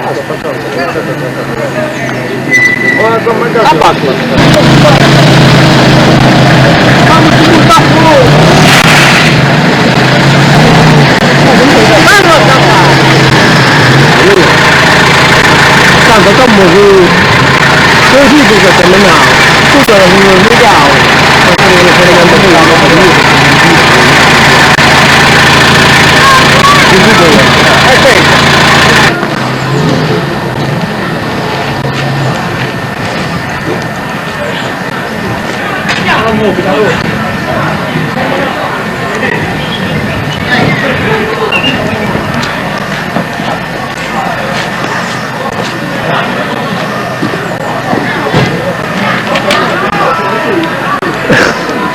Tanto dopo così che terminavo, tutto era un legale,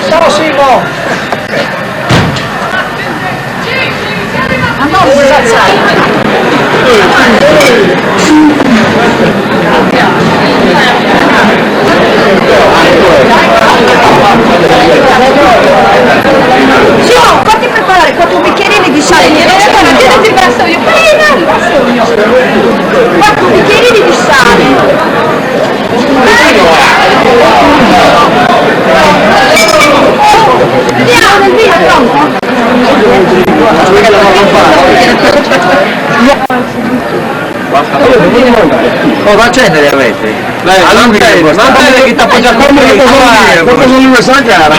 Ciao Simo! Andiamo a Simo, fatti preparare 4 bicchierini di sale, ti passo io, 4 bicchierini di sale. Vediamo nel video, pronto? Oh, ma accendere avete? Ma bene che ti appoggia con me, questo sono le sa cara.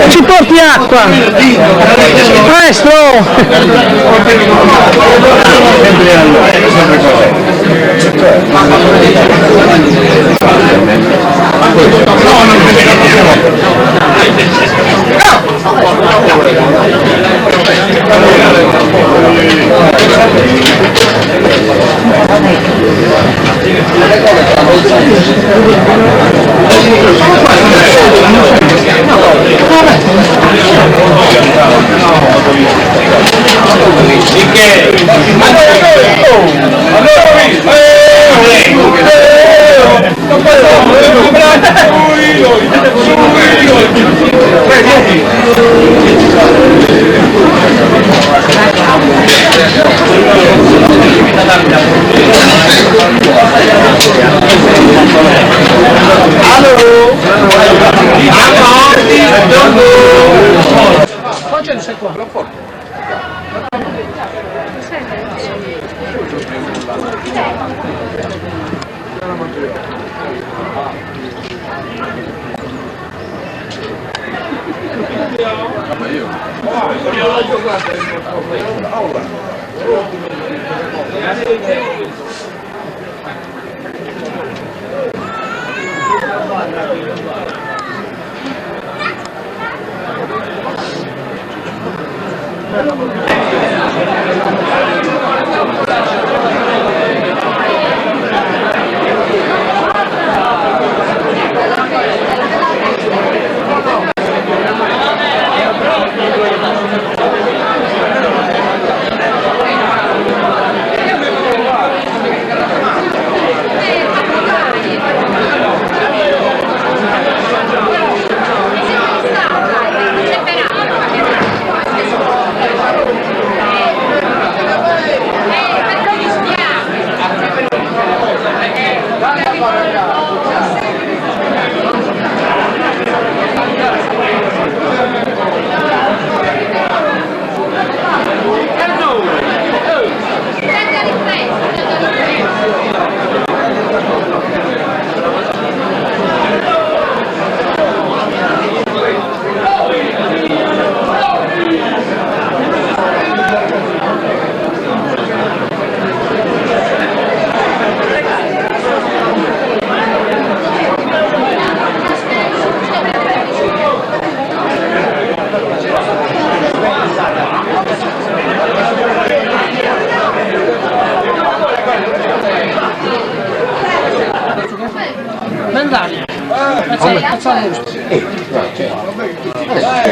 Ci porti acqua! Maestro!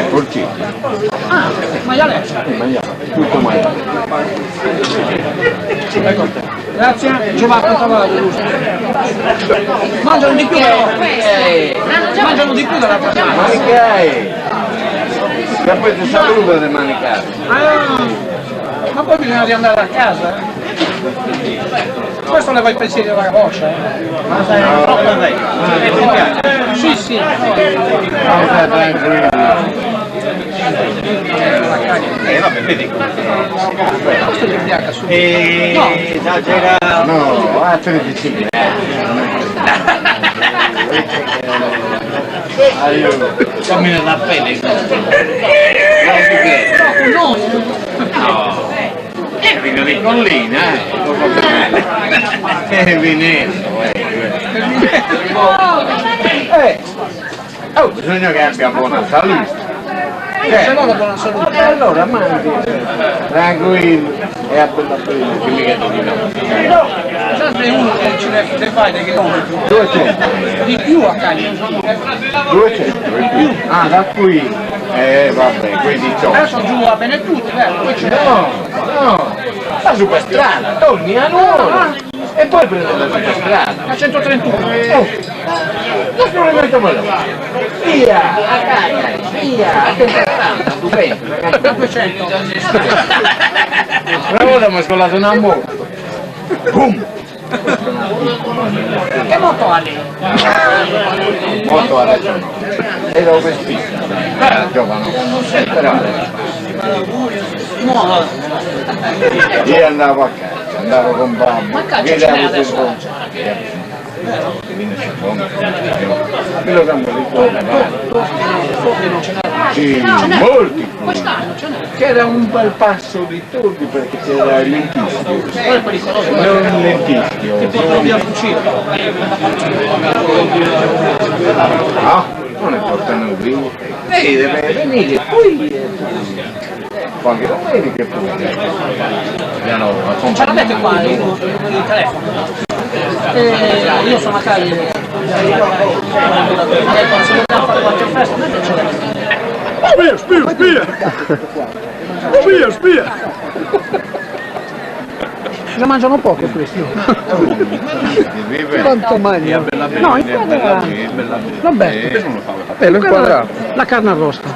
porcino. Ah, maiale. Tutto maiale. Ecco te. Grazie. Giovanni Cavallo. Mangiano di più. Mangiano di più della carne. Manicai! E poi ti saluto di manicare. Ma poi bisogna riandare a casa. Questo leva i pensieri della roccia. Ma sai, no, dai. Sì, sì. Vabbè, vedi. Questo gli piace su. No, esagerato. No, a 35. Cammina da pelle. No. È vino di collina, È venendo, Oh, bisogna che abbia buona salute. Se no la buona salute. Allora mangi, tranquillo, e a bella bella, che mica ti no. Già sei uno che ci le fai dei chilometri. 200. Di più a Cagli. 200 di più. Ah, da qui. Vabbè, quei 18. Adesso giù a Benetutti, poi c'è. No, la superstrada, torni a Nuoro e poi prendi la superstrada. A 131. Non probabilmente quello. Via, a Cagliari, via, a 180, stupendo. A 200. Una volta mi ho scolato una moto. Boom! Che moto ha lì? Moto adesso no. E dove spicca? Giovano. Però Nuova. io andavo a casa, andavo con babbo. Ma caccia ce n'è adesso? Quello che hanno sì, molti. Quest'anno ce n'è. C'era un bel passo di turni perché c'era il lentischio. Poi è pericoloso. Non il lentischio. Ti portano via il fucile. No, non ne portano via. Deve venire qui. Qualche domenica pure. Ce l'avete qua il telefono? Io sono a Cagliari. Se vogliamo fare qualche festa, noi ce l'abbiamo. Spia! Ne mangiano poco questi. Quanto mangiano? No, inquadrato. Vabbè. Lo inquadrato. La carne arrosta.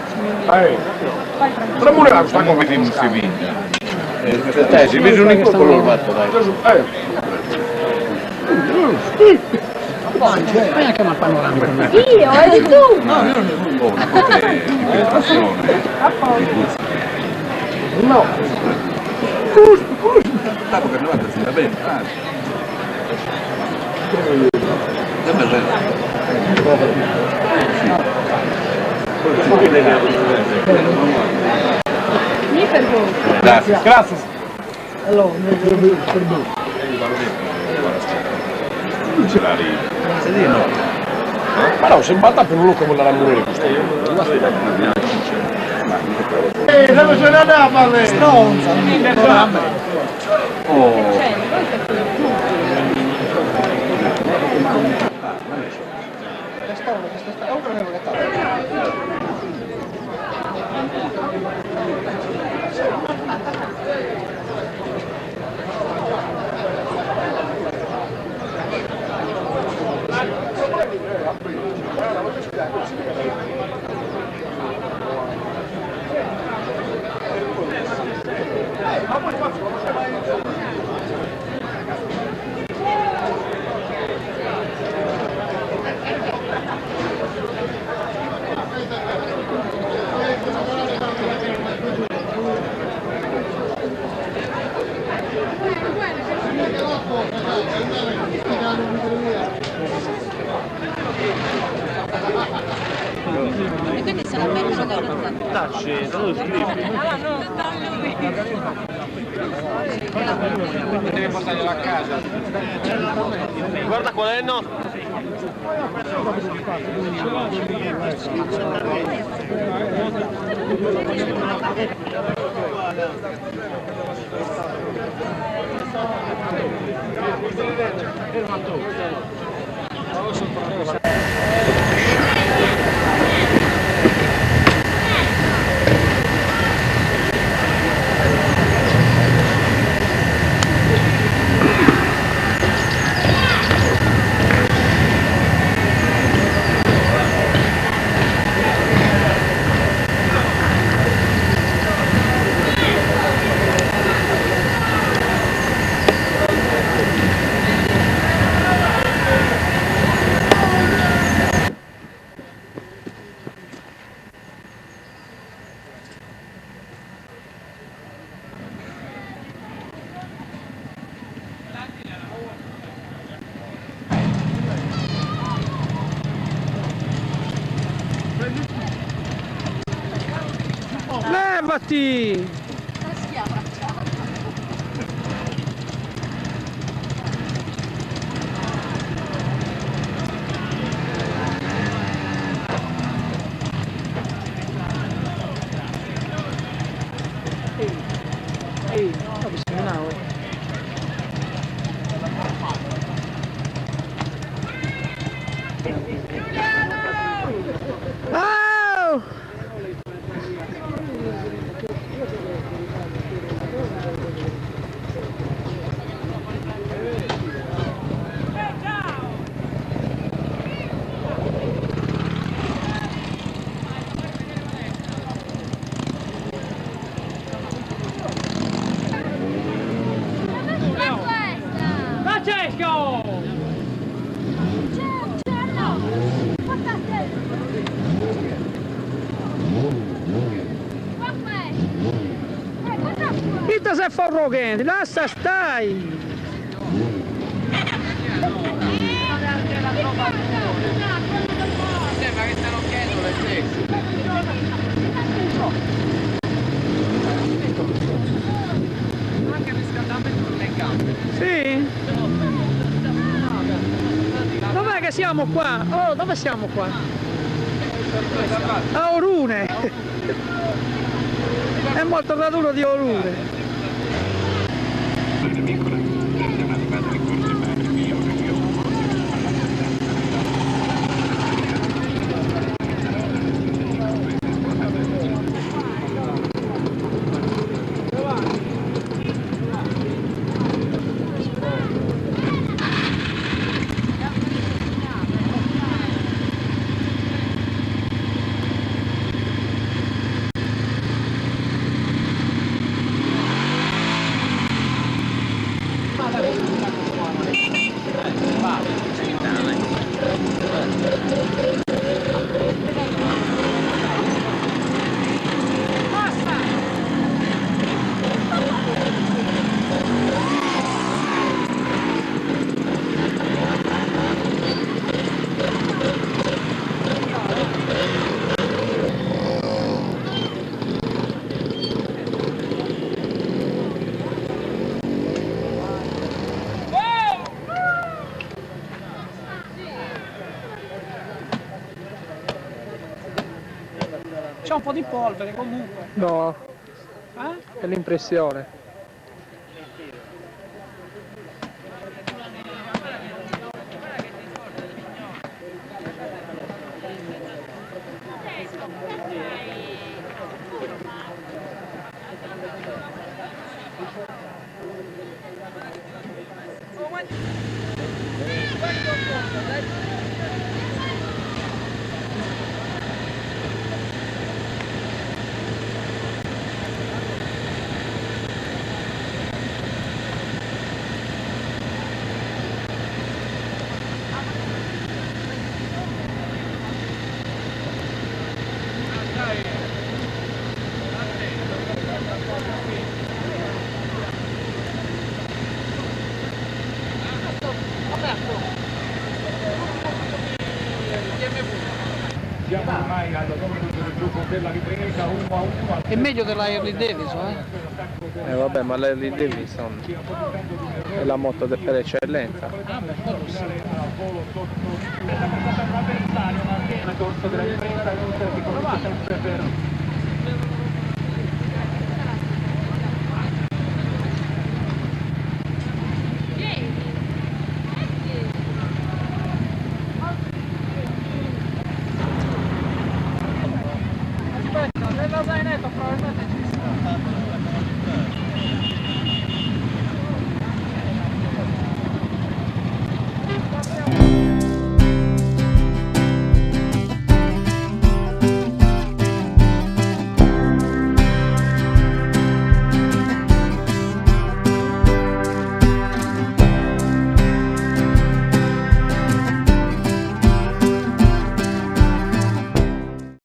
Però pure la sta come non si vince. Si vede un incontro l'ho fatto, dai. Fai anche una panoramica. Io, eri tu! No, io non No. Mi perdono. Grazie. Allora, Ma no, se batta per un loco con la ramurere questo. Dove sono andata a me? stronza, E quindi se la mettono da Devi portarglielo a casa. Guarda qual è il no? Levati! Ehi, no, bisogna oh! Francesco! Ita se forroghendi, lascia stai! Sembra che stanno chiedendo le stesse. Anche riscaldamento nelle gambe. Sì? Dov'è che siamo qua? Oh, dove siamo qua? A Orune! È molto raduno di Orune! C'è un po' di polvere comunque. No, è l'impressione. Siamo ormai alla domenica del gioco della ripresa 1-1. È meglio della Harley Davidson, Vabbè, ma l'Harley Davidson è la moto per eccellenza. Nel corso della ripresa non si è sempre per